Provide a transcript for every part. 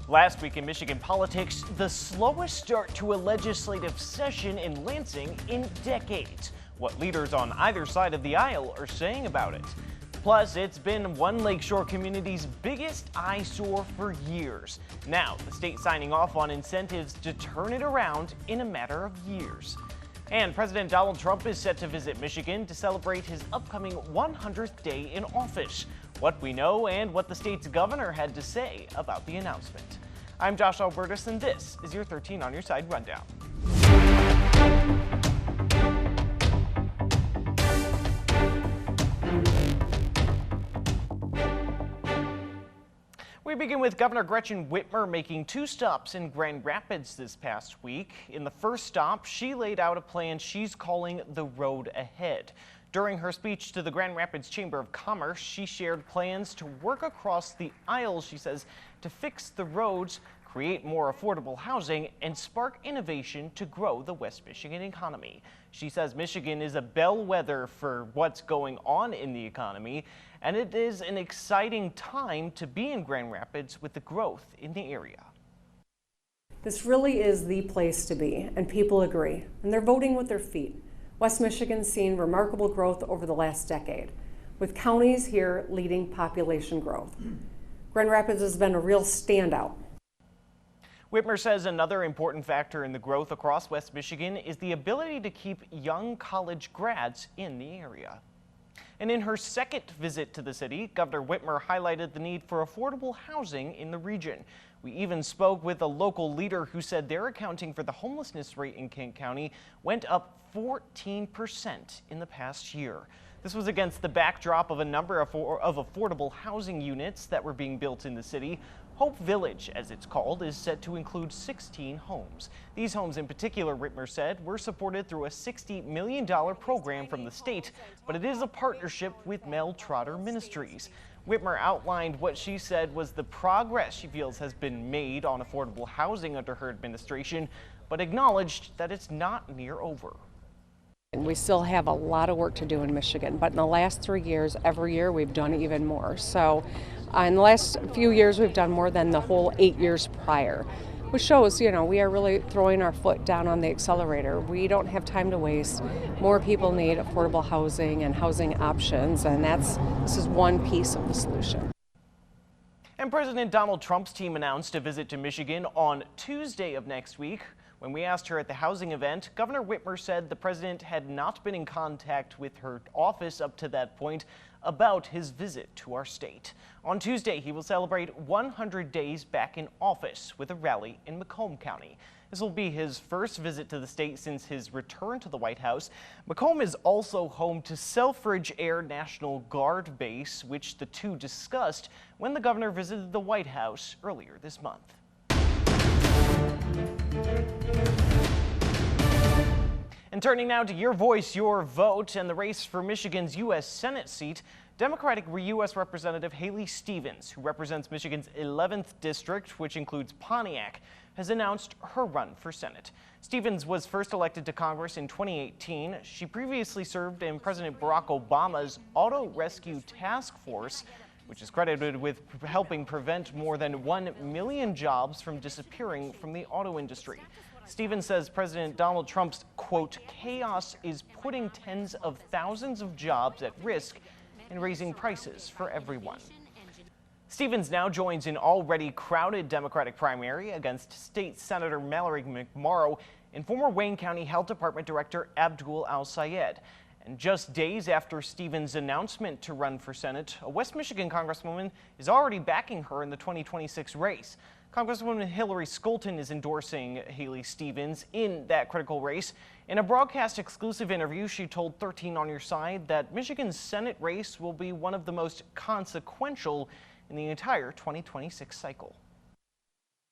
Last week in Michigan politics, the slowest start to a legislative session in Lansing in decades. What leaders on either side of the aisle are saying about it. Plus, it's been one lakeshore community's biggest eyesore for years. Now, the state signing off on incentives to turn it around in a matter of years. And President Donald Trump is set to visit Michigan to celebrate his upcoming 100th day in office. What we know and what the state's governor had to say about the announcement. I'm Josh Alburtus, and this is your 13 on your side rundown. We begin with Governor Gretchen Whitmer making two stops in Grand Rapids this past week. In the first stop, she laid out a plan she's calling the road ahead. During her speech to the Grand Rapids Chamber of Commerce, she shared plans to work across the aisle, she says, to fix the roads, create more affordable housing, and spark innovation to grow the West Michigan economy. She says Michigan is a bellwether for what's going on in the economy, and it is an exciting time to be in Grand Rapids with the growth in the area. This really is the place to be, and people agree, and they're voting with their feet. West Michigan's seen remarkable growth over the last decade, with counties here leading population growth. Grand Rapids has been a real standout. Whitmer says another important factor in the growth across West Michigan is the ability to keep young college grads in the area. And in her second visit to the city, Governor Whitmer highlighted the need for affordable housing in the region. We even spoke with a local leader who said their accounting for the homelessness rate in Kent County went up 14% in the past year. This was against the backdrop of a number of affordable housing units that were being built in the city. Hope Village, as it's called, is set to include 16 homes. These homes in particular, Whitmer said, were supported through a $60 million program from the state, but it is a partnership with Mel Trotter Ministries. Whitmer outlined what she said was the progress she feels has been made on affordable housing under her administration, but acknowledged that it's not near over. And we still have a lot of work to do in Michigan, but in the last 3 years, every year we've done even more. So in the last few years, we've done more than the whole 8 years prior, which shows, we are really throwing our foot down on the accelerator. We don't have time to waste. More people need affordable housing and housing options, and this is one piece of the solution. And President Donald Trump's team announced a visit to Michigan on Tuesday of next week. When we asked her at the housing event, Governor Whitmer said the president had not been in contact with her office up to that point about his visit to our state. On Tuesday, he will celebrate 100 days back in office with a rally in Macomb County. This will be his first visit to the state since his return to the White House. Macomb is also home to Selfridge Air National Guard Base, which the two discussed when the governor visited the White House earlier this month. And turning now to your voice, your vote, and the race for Michigan's U.S. Senate seat, Democratic U.S. Representative Haley Stevens, who represents Michigan's 11th district, which includes Pontiac, has announced her run for Senate. Stevens was first elected to Congress in 2018. She previously served in President Barack Obama's Auto Rescue Task Force, which is credited with helping prevent more than 1 million jobs from disappearing from the auto industry. Stevens says President Donald Trump's, quote, chaos is putting tens of thousands of jobs at risk and raising prices for everyone. Stevens now joins an already crowded Democratic primary against State Senator Mallory McMorrow and former Wayne County Health Department Director Abdul Al-Sayed. And just days after Stevens' announcement to run for Senate, a West Michigan Congresswoman is already backing her in the 2026 race. Congresswoman Hillary Skolton is endorsing Haley Stevens in that critical race. In a broadcast-exclusive interview, she told 13 on Your Side that Michigan's Senate race will be one of the most consequential in the entire 2026 cycle.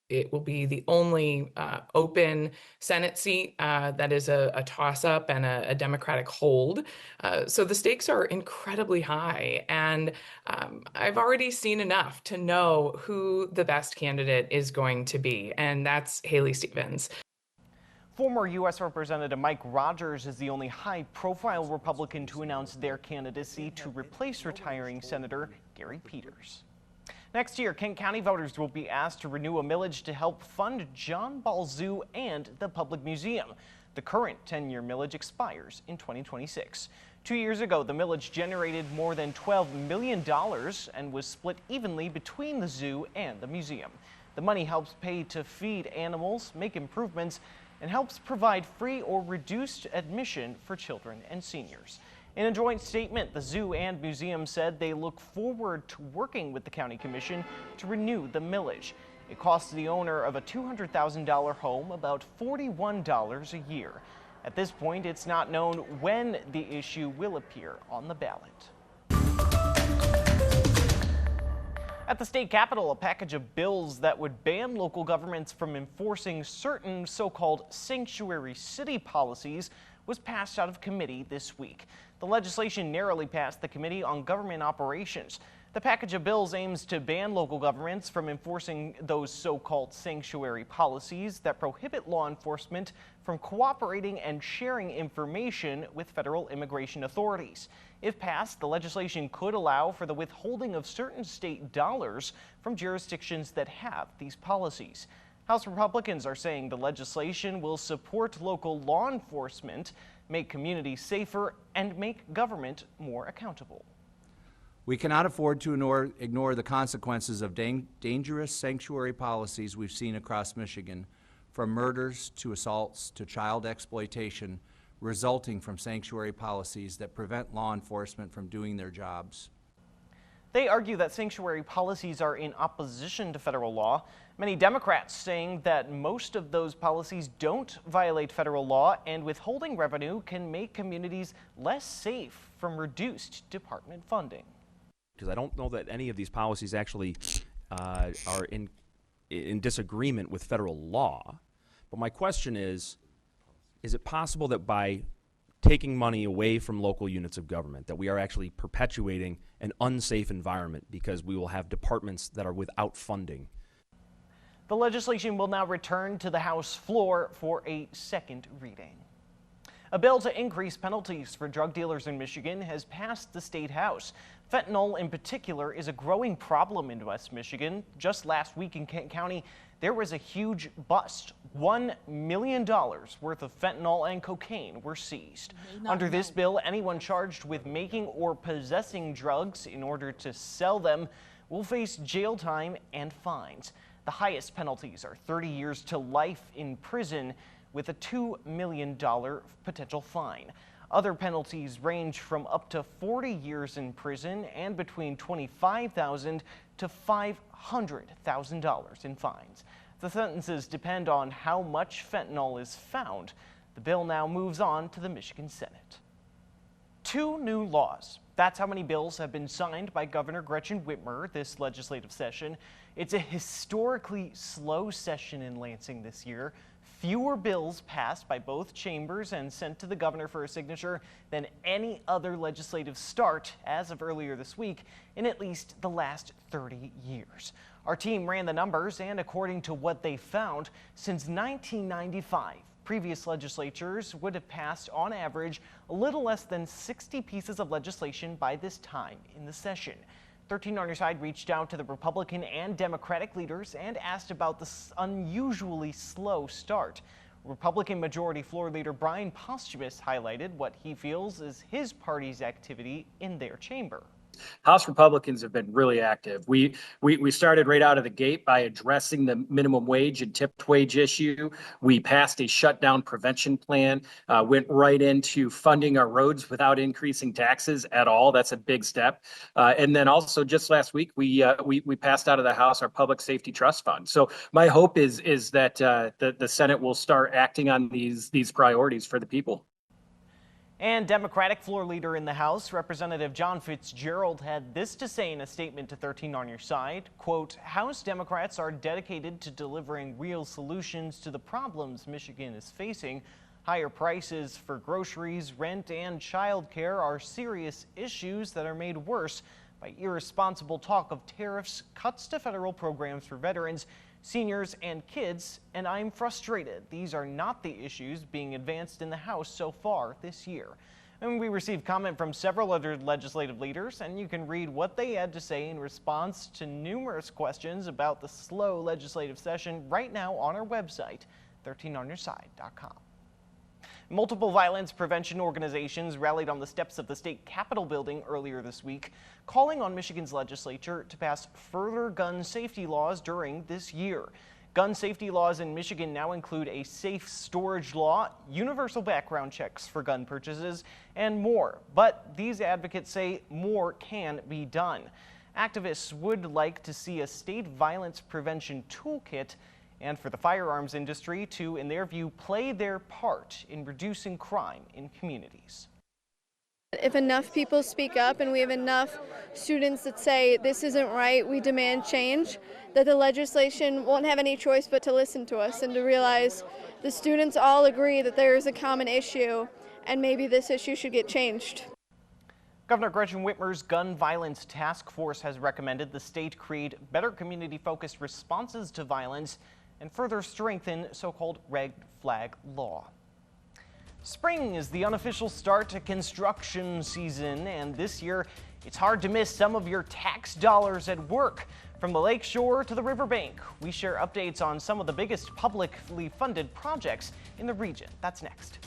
It will be the only open Senate seat that is a toss-up and a Democratic hold. So the stakes are incredibly high, and I've already seen enough to know who the best candidate is going to be, and that's Haley Stevens. Former U.S. Representative Mike Rogers is the only high-profile Republican to announce their candidacy to replace retiring Senator Gary Peters. Next year, Kent County voters will be asked to renew a millage to help fund John Ball Zoo and the Public Museum. The current 10-year millage expires in 2026. 2 years ago, the millage generated more than $12 million and was split evenly between the zoo and the museum. The money helps pay to feed animals, make improvements, and helps provide free or reduced admission for children and seniors. In a joint statement, the zoo and museum said they look forward to working with the county commission to renew the millage. It costs the owner of a $200,000 home about $41 a year. At this point, it's not known when the issue will appear on the ballot. At the state capitol, a package of bills that would ban local governments from enforcing certain so-called sanctuary city policies was passed out of committee this week. The legislation narrowly passed the Committee on Government Operations. The package of bills aims to ban local governments from enforcing those so-called sanctuary policies that prohibit law enforcement from cooperating and sharing information with federal immigration authorities. If passed, the legislation could allow for the withholding of certain state dollars from jurisdictions that have these policies. House Republicans are saying the legislation will support local law enforcement, make communities safer, and make government more accountable. We cannot afford to ignore the consequences of dangerous sanctuary policies we've seen across Michigan, from murders to assaults to child exploitation, resulting from sanctuary policies that prevent law enforcement from doing their jobs. They argue that sanctuary policies are in opposition to federal law. Many Democrats saying that most of those policies don't violate federal law, and withholding revenue can make communities less safe from reduced department funding. Because I don't know that any of these policies actually are in disagreement with federal law. But my question is it possible that by taking money away from local units of government, that we are actually perpetuating an unsafe environment because we will have departments that are without funding? The legislation will now return to the House floor for a second reading. A bill to increase penalties for drug dealers in Michigan has passed the state house. Fentanyl in particular is a growing problem in West Michigan. Just last week in Kent County, there was a huge bust. $1 million worth of fentanyl and cocaine were seized. Under this bill, anyone charged with making or possessing drugs in order to sell them will face jail time and fines. The highest penalties are 30 years to life in prison with a $2 million potential fine. Other penalties range from up to 40 years in prison and between $25,000 to $500,000 in fines. The sentences depend on how much fentanyl is found. The bill now moves on to the Michigan Senate. 2 new laws. That's how many bills have been signed by Governor Gretchen Whitmer this legislative session. It's a historically slow session in Lansing this year. Fewer bills passed by both chambers and sent to the governor for a signature than any other legislative start as of earlier this week in at least the last 30 years. Our team ran the numbers, and according to what they found, since 1995, previous legislatures would have passed on average a little less than 60 pieces of legislation by this time in the session. 13 on Your Side reached out to the Republican and Democratic leaders and asked about this unusually slow start. Republican Majority Floor Leader Brian Posthumus highlighted what he feels is his party's activity in their chamber. House Republicans have been really active. We started right out of the gate by addressing the minimum wage and tipped wage issue. We passed a shutdown prevention plan, went right into funding our roads without increasing taxes at all. That's a big step. And then also just last week, we passed out of the House our Public Safety Trust Fund. So my hope is that the Senate will start acting on these priorities for the people. And Democratic floor leader in the House, Representative John Fitzgerald, had this to say in a statement to 13 on Your Side, quote, House Democrats are dedicated to delivering real solutions to the problems Michigan is facing. Higher prices for groceries, rent, and child care are serious issues that are made worse by irresponsible talk of tariffs, cuts to federal programs for veterans, seniors, and kids, and I'm frustrated. These are not the issues being advanced in the House so far this year. And we received comment from several other legislative leaders, and you can read what they had to say in response to numerous questions about the slow legislative session right now on our website, 13onyourside.com. Multiple violence prevention organizations rallied on the steps of the state capitol building earlier this week, calling on Michigan's legislature to pass further gun safety laws during this year. Gun safety laws in Michigan now include a safe storage law, universal background checks for gun purchases, and more. But these advocates say more can be done. Activists would like to see a state violence prevention toolkit and for the firearms industry to, in their view, play their part in reducing crime in communities. If enough people speak up and we have enough students that say this isn't right, we demand change, that the legislation won't have any choice but to listen to us and to realize the students all agree that there is a common issue and maybe this issue should get changed. Governor Gretchen Whitmer's Gun Violence Task Force has recommended the state create better community-focused responses to violence and further strengthen so-called red flag law. Spring is the unofficial start to construction season, and this year it's hard to miss some of your tax dollars at work. From the lake shore to the riverbank, we share updates on some of the biggest publicly funded projects in the region. That's next.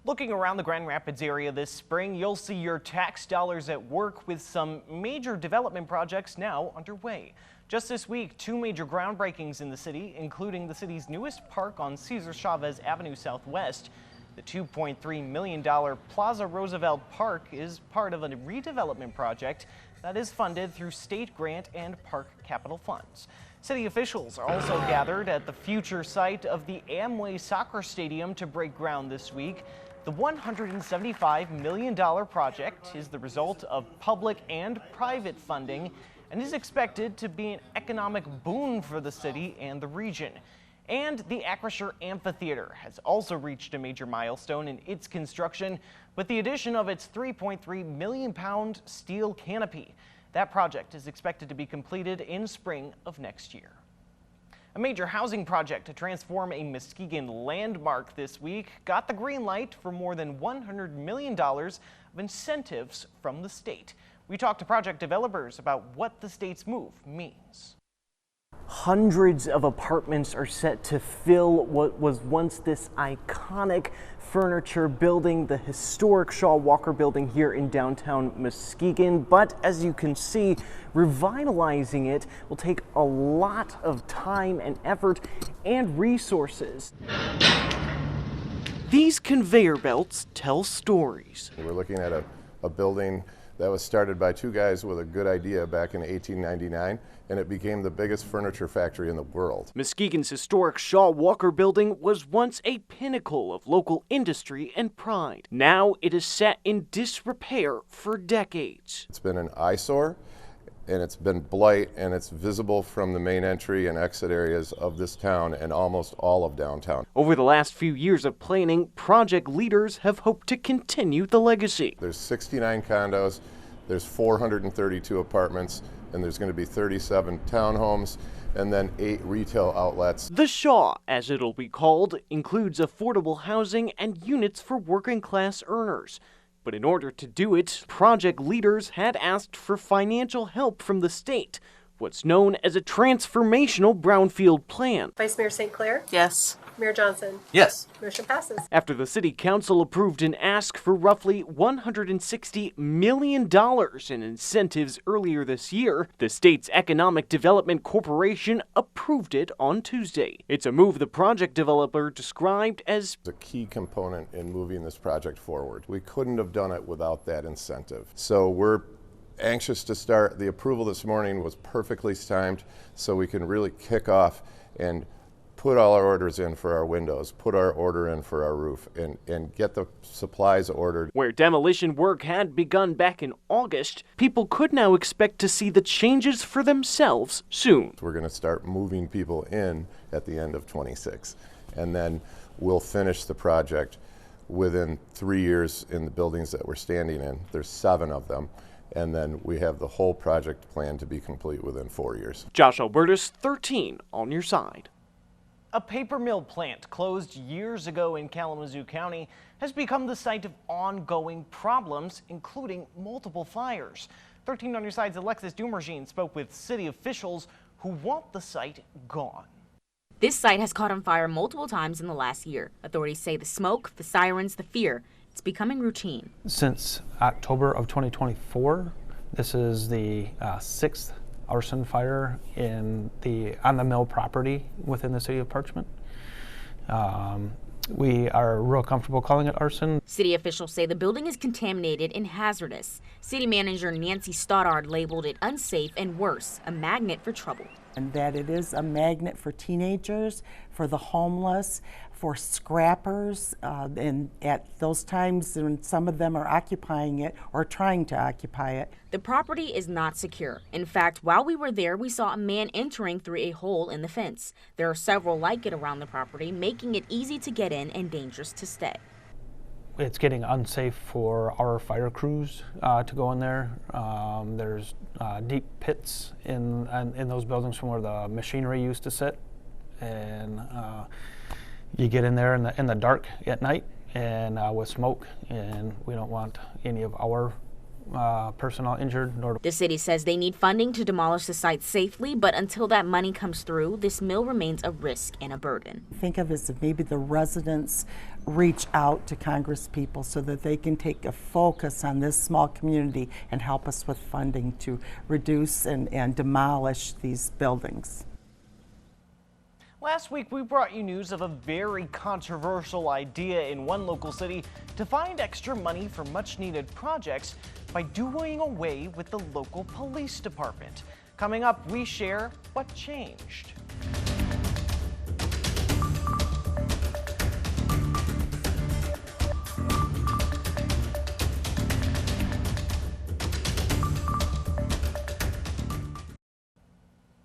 Looking around the Grand Rapids area this spring, you'll see your tax dollars at work with some major development projects now underway. Just this week, 2 major groundbreakings in the city, including the city's newest park on Cesar Chavez Avenue Southwest. The $2.3 million Plaza Roosevelt Park is part of a redevelopment project that is funded through state grant and park capital funds. City officials are also gathered at the future site of the Amway Soccer Stadium to break ground this week. The $175 million project is the result of public and private funding and is expected to be an economic boon for the city and the region. And the Acrisure Amphitheater has also reached a major milestone in its construction with the addition of its 3.3 million pound steel canopy. That project is expected to be completed in spring of next year. A major housing project to transform a Muskegon landmark this week got the green light for more than $100 million of incentives from the state. We talked to project developers about what the state's move means. Hundreds of apartments are set to fill what was once this iconic furniture building, the historic Shaw Walker building here in downtown Muskegon. But as you can see, revitalizing it will take a lot of time and effort and resources. These conveyor belts tell stories. We're looking at a building that was started by 2 guys with a good idea back in 1899, and it became the biggest furniture factory in the world. Muskegon's historic Shaw Walker building was once a pinnacle of local industry and pride. Now it is set in disrepair for decades. It's been an eyesore, and it's been blight, and it's visible from the main entry and exit areas of this town and almost all of downtown. Over the last few years of planning, project leaders have hoped to continue the legacy. There's 69 condos, there's 432 apartments, and there's going to be 37 townhomes, and then 8 retail outlets. The Shaw, as it'll be called, includes affordable housing and units for working class earners. But in order to do it, project leaders had asked for financial help from the state, what's known as a transformational brownfield plan. Vice Mayor St. Clair? Yes. Mayor Johnson? Yes. Motion passes. After the city council approved an ask for roughly $160 million in incentives earlier this year, the state's Economic Development Corporation approved it on Tuesday. It's a move the project developer described as a key component in moving this project forward. We couldn't have done it without that incentive. So we're anxious to start. The approval this morning was perfectly timed so we can really kick off and put all our orders in for our windows, put our order in for our roof, and get the supplies ordered. Where demolition work had begun back in August, people could now expect to see the changes for themselves soon. We're going to start moving people in at the end of 26, and then we'll finish the project within 3 years in the buildings that we're standing in. There's 7 of them, and then we have the whole project planned to be complete within 4 years. Josh Alburtus, 13 on your side. A paper mill plant closed years ago in Kalamazoo County has become the site of ongoing problems, including multiple fires. 13 on your side's Alexis Dumergine spoke with city officials who want the site gone. This site has caught on fire multiple times in the last year. Authorities say the smoke, the sirens, the fear, it's becoming routine. Since October of 2024, this is the sixth arson fire on the mill property within the city of Parchment. We are real comfortable calling it arson. City officials say the building is contaminated and hazardous. City manager Nancy Stoddard labeled it unsafe and worse, a magnet for trouble. And that it is a magnet for teenagers, for the homeless, for scrappers, and at those times when some of them are occupying it or trying to occupy it. The property is not secure. In fact, while we were there, we saw a man entering through a hole in the fence. There are several like it around the property, making it easy to get in and dangerous to stay. It's getting unsafe for our fire crews to go in there. There's deep pits in those buildings from where the machinery used to sit, and you get in there in the dark at night and with smoke, and we don't want any of our personnel injured. The city says they need funding to demolish the site safely, but until that money comes through, this mill remains a risk and a burden. Think of it as if maybe the residents reach out to Congress people so that they can take a focus on this small community and help us with funding to reduce and demolish these buildings. Last week, we brought you news of a very controversial idea in one local city to find extra money for much-needed projects by doing away with the local police department. Coming up, we share what changed.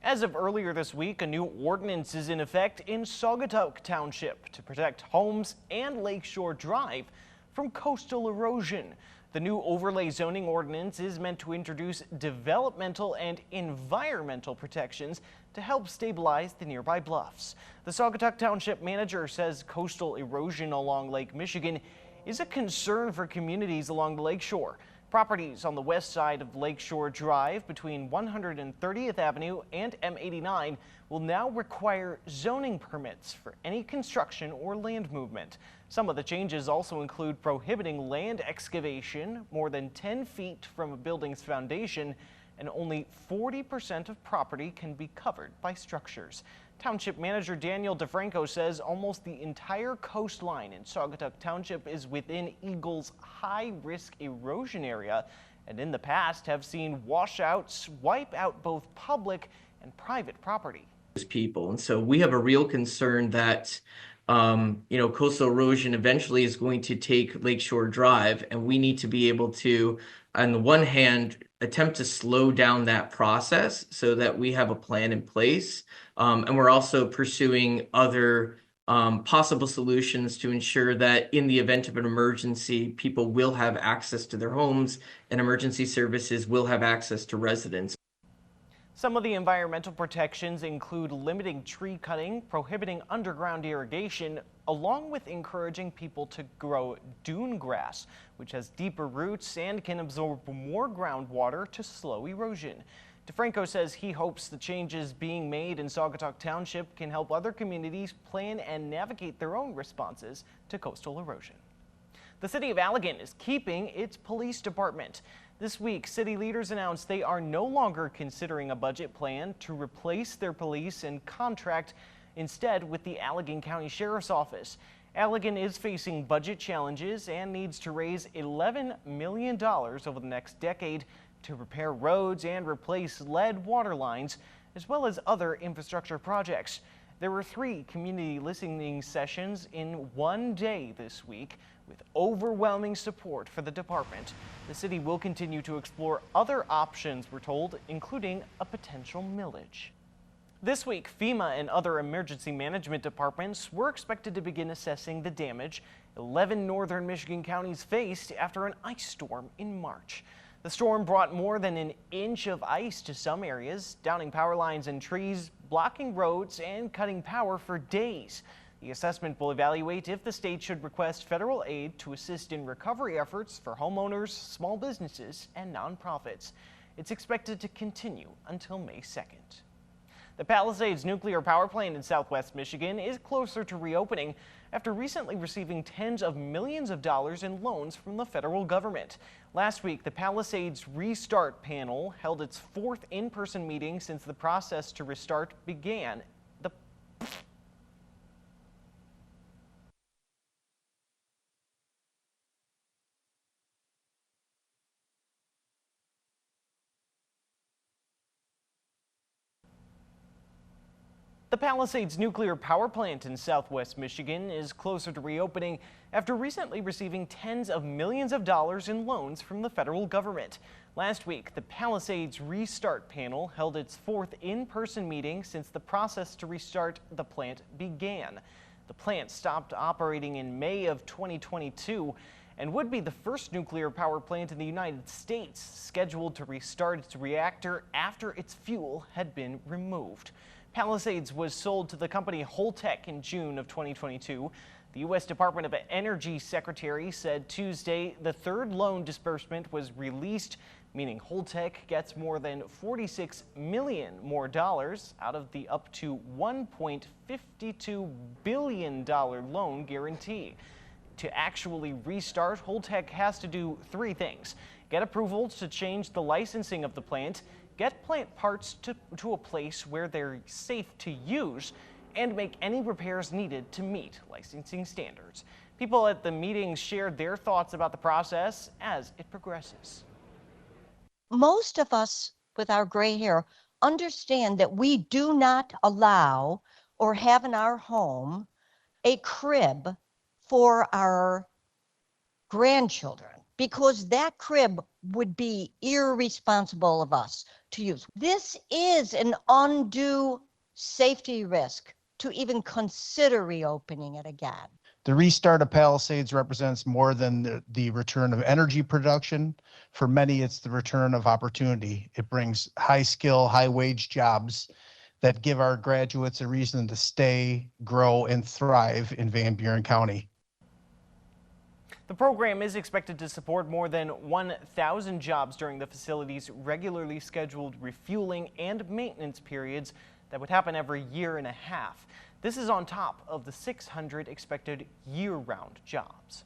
As of earlier this week, a new ordinance is in effect in Saugatuck Township to protect homes and Lakeshore Drive from coastal erosion. The new overlay zoning ordinance is meant to introduce developmental and environmental protections to help stabilize the nearby bluffs. The Saugatuck Township manager says coastal erosion along Lake Michigan is a concern for communities along the lakeshore. Properties on the west side of Lakeshore Drive between 130th Avenue and M89 will now require zoning permits for any construction or land movement. Some of the changes also include prohibiting land excavation more than 10 feet from a building's foundation, and only 40% of property can be covered by structures. Township Manager Daniel DeFranco says almost the entire coastline in Saugatuck Township is within Eagle's high-risk erosion area, and in the past have seen washouts wipe out both public and private property. People, and so we have a real concern that coastal erosion eventually is going to take Lakeshore Drive, and we need to be able to, on the one hand, attempt to slow down that process so that we have a plan in place. And we're also pursuing other possible solutions to ensure that in the event of an emergency, people will have access to their homes and emergency services will have access to residents. Some of the environmental protections include limiting tree cutting, prohibiting underground irrigation, along with encouraging people to grow dune grass, which has deeper roots and can absorb more groundwater to slow erosion. DeFranco says he hopes the changes being made in Saugatuck Township can help other communities plan and navigate their own responses to coastal erosion. The city of Allegan is keeping its police department. This week, city leaders announced they are no longer considering a budget plan to replace their police and contract instead with the Allegan County Sheriff's Office. Allegan is facing budget challenges and needs to raise $11 million over the next decade to repair roads and replace lead water lines, as well as other infrastructure projects. There were 3 community listening sessions in one day this week, with overwhelming support for the department. The city will continue to explore other options, we're told, including a potential millage. This week, FEMA and other emergency management departments were expected to begin assessing the damage 11 northern Michigan counties faced after an ice storm in March. The storm brought more than an inch of ice to some areas, downing power lines and trees, blocking roads, and cutting power for days. The assessment will evaluate if the state should request federal aid to assist in recovery efforts for homeowners, small businesses, and nonprofits. It's expected to continue until May 2nd. The Palisades nuclear power plant in southwest Michigan is closer to reopening after recently receiving tens of millions of dollars in loans from the federal government. Last week, the Palisades Restart Panel held its fourth in-person meeting since the process to restart began. The Palisades nuclear power plant in southwest Michigan is closer to reopening after recently receiving tens of millions of dollars in loans from the federal government. Last week, the Palisades Restart Panel held its fourth in-person meeting since the process to restart the plant began. The plant stopped operating in May of 2022 and would be the first nuclear power plant in the United States scheduled to restart its reactor after its fuel had been removed. Palisades was sold to the company Holtec in June of 2022. The U.S. Department of Energy Secretary said Tuesday the third loan disbursement was released, meaning Holtec gets more than $46 million more out of the up to $1.52 billion loan guarantee. To actually restart, Holtec has to do three things: get approval to change the licensing of the plant, get plant parts to a place where they're safe to use, and make any repairs needed to meet licensing standards. People at the meeting shared their thoughts about the process as it progresses. Most of us with our gray hair understand that we do not allow or have in our home a crib for our grandchildren, because that crib would be irresponsible of us to use. This is an undue safety risk to even consider reopening it again. The restart of Palisades represents more than the return of energy production. For many, it's the return of opportunity. It brings high skill, high wage jobs that give our graduates a reason to stay, grow, and thrive in Van Buren County. The program is expected to support more than 1,000 jobs during the facility's regularly scheduled refueling and maintenance periods that would happen every year and a half. This is on top of the 600 expected year-round jobs.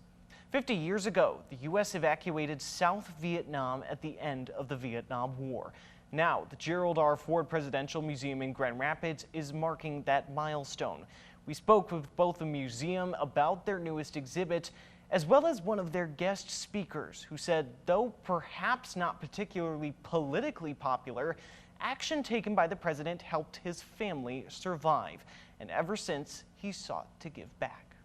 50 years ago, the U.S. evacuated South Vietnam at the end of the Vietnam War. Now, the Gerald R. Ford Presidential Museum in Grand Rapids is marking that milestone. We spoke with both the museum about their newest exhibit, as well as one of their guest speakers who said, though perhaps not particularly politically popular, action taken by the president helped his family survive. And ever since, he sought to give back.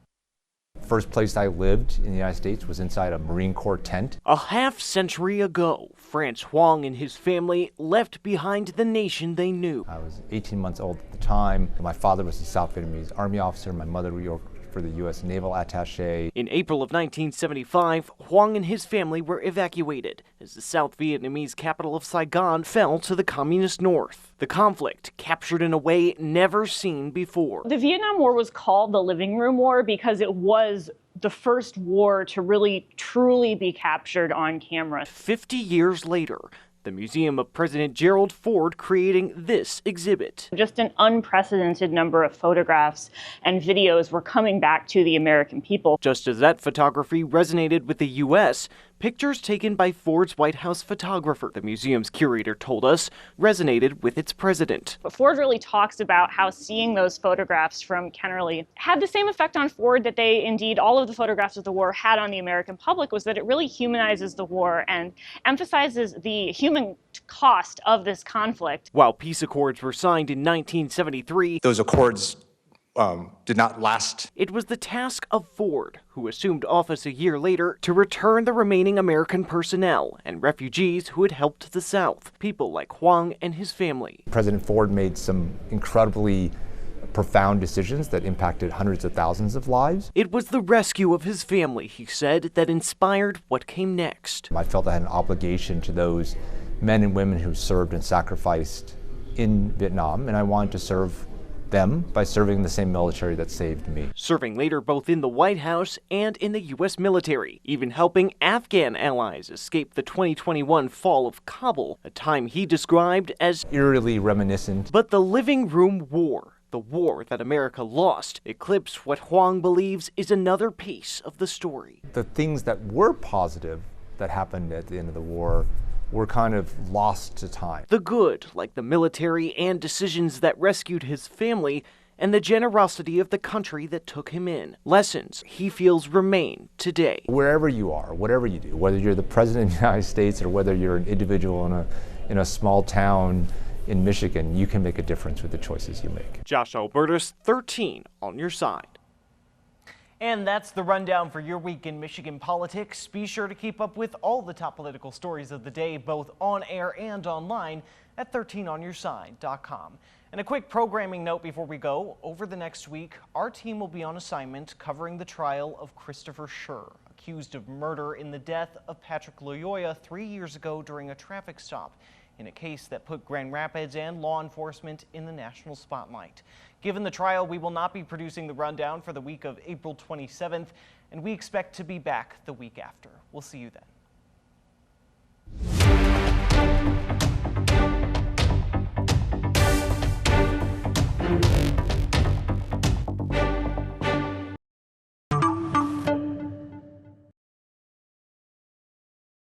First place I lived in the United States was inside a Marine Corps tent. A half-century ago, France Huang and his family left behind the nation they knew. I was 18 months old at the time. My father was a South Vietnamese Army officer. My mother worked for the U.S. Naval Attaché. In April of 1975, Huang and his family were evacuated as the South Vietnamese capital of Saigon fell to the communist north. The conflict captured in a way never seen before. The Vietnam War was called the Living Room War because it was the first war to really, truly be captured on camera. 50 years later, the Museum of President Gerald Ford creating this exhibit. Just an unprecedented number of photographs and videos were coming back to the American people. Just as that photography resonated with the U.S., pictures taken by Ford's White House photographer, the museum's curator told us, resonated with its president. But Ford really talks about how seeing those photographs from Kennerly had the same effect on Ford that all of the photographs of the war had on the American public, was that it really humanizes the war and emphasizes the human cost of this conflict. While peace accords were signed in 1973, those accords did not last. It was the task of Ford, who assumed office a year later, to return the remaining American personnel and refugees who had helped the South, people like Huang and his family. President Ford made some incredibly profound decisions that impacted hundreds of thousands of lives. It was the rescue of his family, he said, that inspired what came next. I felt I had an obligation to those men and women who served and sacrificed in Vietnam, and I wanted to serve them by serving the same military that saved me. Serving later both in the White House and in the U.S. military, even helping Afghan allies escape the 2021 fall of Kabul, a time he described as eerily reminiscent. But the living room war, the war that America lost, eclipsed what Huang believes is another piece of the story. The things that were positive that happened at the end of the war were kind of lost to time. The good, like the military and decisions that rescued his family, and the generosity of the country that took him in. Lessons he feels remain today. Wherever you are, whatever you do, whether you're the President of the United States or whether you're an individual in a small town in Michigan, you can make a difference with the choices you make. Josh Alburtus, 13 on your side. And that's the rundown for your week in Michigan politics. Be sure to keep up with all the top political stories of the day, both on air and online at 13onyourside.com. And a quick programming note before we go. Over the next week, our team will be on assignment covering the trial of Christopher Schur, accused of murder in the death of Patrick Loyola 3 years ago during a traffic stop, in a case that put Grand Rapids and law enforcement in the national spotlight. Given the trial, we will not be producing the rundown for the week of April 27th, and we expect to be back the week after. We'll see you then.